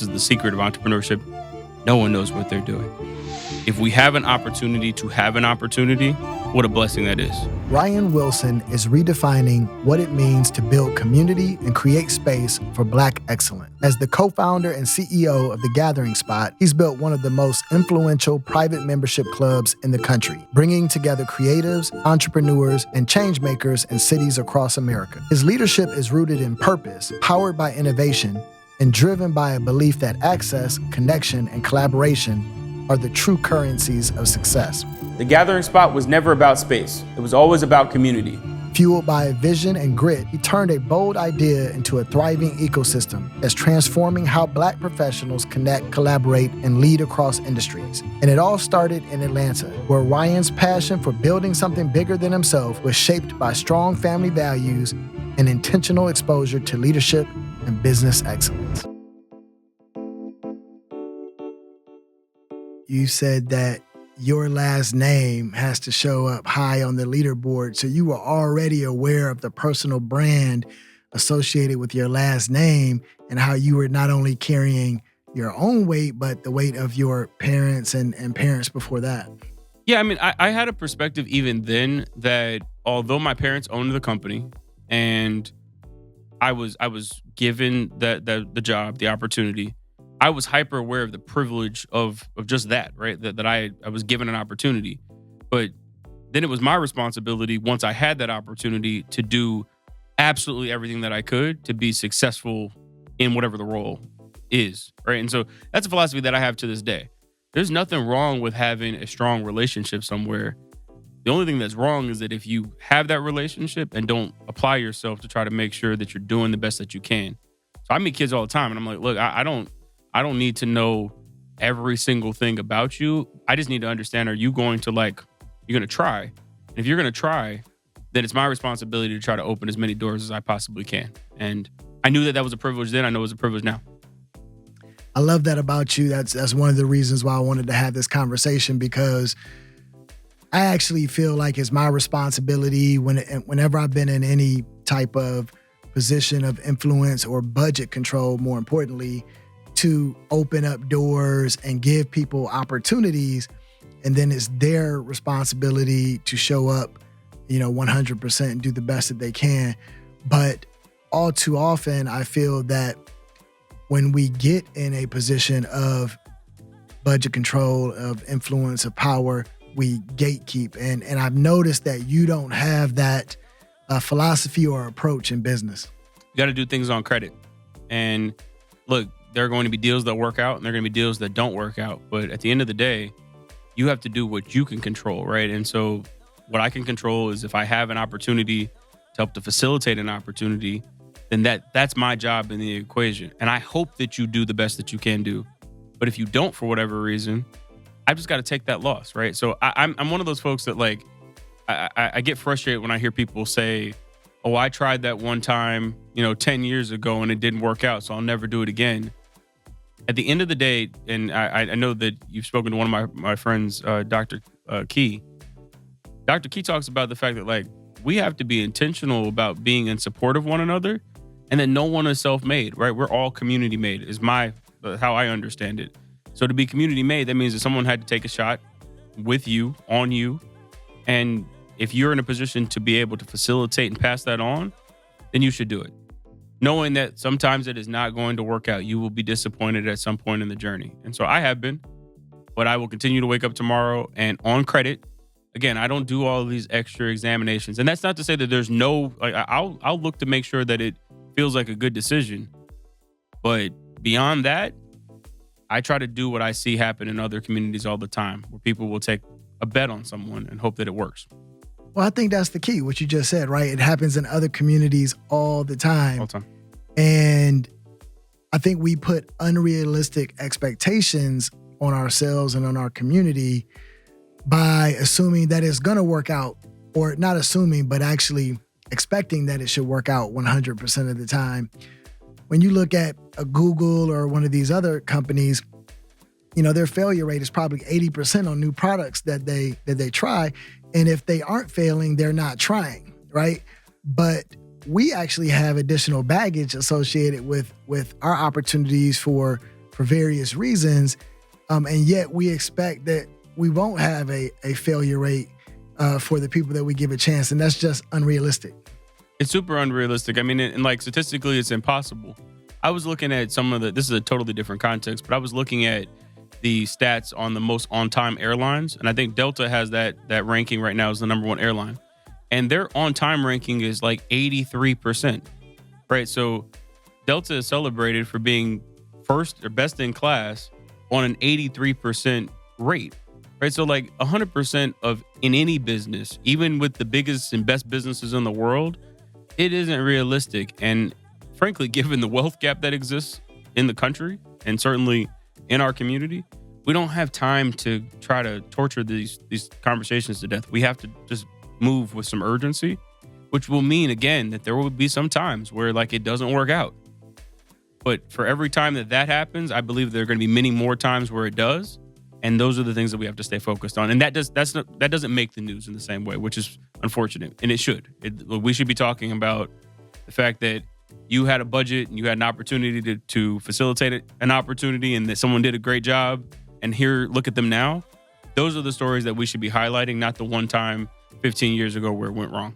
this is the secret of entrepreneurship. No one knows what they're doing. If we have an opportunity to have an opportunity, what a blessing that is. Ryan Wilson is redefining what it means to build community and create space for Black excellence. As the co-founder and CEO of The Gathering Spot, he's built one of the most influential private membership clubs in the country, bringing together creatives, entrepreneurs, and change makers in cities across America. His leadership is rooted in purpose, powered by innovation, and driven by a belief that access, connection, and collaboration are the true currencies of success. The Gathering Spot was never about space. It was always about community. Fueled by vision and grit, he turned a bold idea into a thriving ecosystem that's transforming how Black professionals connect, collaborate, and lead across industries. And it all started in Atlanta, where Ryan's passion for building something bigger than himself was shaped by strong family values and intentional exposure to leadership and business excellence. You said that your last name has to show up high on the leaderboard, so you were already aware of the personal brand associated with your last name and how you were not only carrying your own weight, but the weight of your parents and parents before that. Yeah, I mean, I had a perspective even then that although my parents owned the company and I was given the job, the opportunity, I was hyper aware of the privilege of just that, right? That I was given an opportunity. But then it was my responsibility, once I had that opportunity, to do absolutely everything that I could to be successful in whatever the role is, right? And so that's a philosophy that I have to this day. There's nothing wrong with having a strong relationship somewhere. The only thing that's wrong is that if you have that relationship and don't apply yourself to try to make sure that you're doing the best that you can. So I meet kids all the time and I'm like, look, I don't need to know every single thing about you. I just need to understand, you're going to try? And if you're going to try, then it's my responsibility to try to open as many doors as I possibly can. And I knew that was a privilege then. I know it's a privilege now. I love that about you. That's one of the reasons why I wanted to have this conversation, because I actually feel like it's my responsibility whenever I've been in any type of position of influence or budget control, more importantly, to open up doors and give people opportunities. And then it's their responsibility to show up, 100% and do the best that they can. But all too often, I feel that when we get in a position of budget control, of influence, of power, we gatekeep. And I've noticed that you don't have that philosophy or approach in business. You got to do things on credit. And look, there are going to be deals that work out and there are going to be deals that don't work out. But at the end of the day, you have to do what you can control, right? And so what I can control is if I have an opportunity to help to facilitate an opportunity, then that's my job in the equation. And I hope that you do the best that you can do. But if you don't, for whatever reason, I've just got to take that loss, right? So I'm one of those folks that I get frustrated when I hear people say, oh, I tried that one time, 10 years ago and it didn't work out, so I'll never do it again. At the end of the day, and I know that you've spoken to one of my friends, Dr. Key. Dr. Key talks about the fact that we have to be intentional about being in support of one another, and that no one is self-made, right? We're all community made is how I understand it. So to be community made, that means that someone had to take a shot with you, on you. And if you're in a position to be able to facilitate and pass that on, then you should do it. Knowing that sometimes it is not going to work out. You will be disappointed at some point in the journey. And so I have been, but I will continue to wake up tomorrow and on credit. Again, I don't do all of these extra examinations. And that's not to say that there's no, I'll look to make sure that it feels like a good decision. But beyond that, I try to do what I see happen in other communities all the time, where people will take a bet on someone and hope that it works. Well, I think that's the key, what you just said, right? It happens in other communities all the time. All the time. And I think we put unrealistic expectations on ourselves and on our community by assuming that it's going to work out, or not assuming, but actually expecting that it should work out 100% of the time. When you look at a Google or one of these other companies, their failure rate is probably 80% on new products that they try. And if they aren't failing, they're not trying, right? But we actually have additional baggage associated with our opportunities for for various reasons. And yet we expect that we won't have a failure rate for the people that we give a chance. And that's just unrealistic. It's super unrealistic. I mean, and like statistically, it's impossible. I was looking at this is a totally different context, but I was looking at the stats on the most on-time airlines. And I think Delta has that ranking right now as the number one airline. And their on-time ranking is like 83%, right? So Delta is celebrated for being first or best in class on an 83% rate, right? So like 100% of in any business, even with the biggest and best businesses in the world, it isn't realistic. And frankly, given the wealth gap that exists in the country and certainly in our community, we don't have time to try to torture these conversations to death. We have to just move with some urgency, which will mean, again, that there will be some times where like it doesn't work out. But for every time that happens, I believe there are going to be many more times where it does. And those are the things that we have to stay focused on. And that doesn't make the news in the same way, which is unfortunate. And it should. We should be talking about the fact that you had a budget and you had an opportunity to facilitate an opportunity and that someone did a great job. And here, look at them now. Those are the stories that we should be highlighting, not the one time 15 years ago where it went wrong.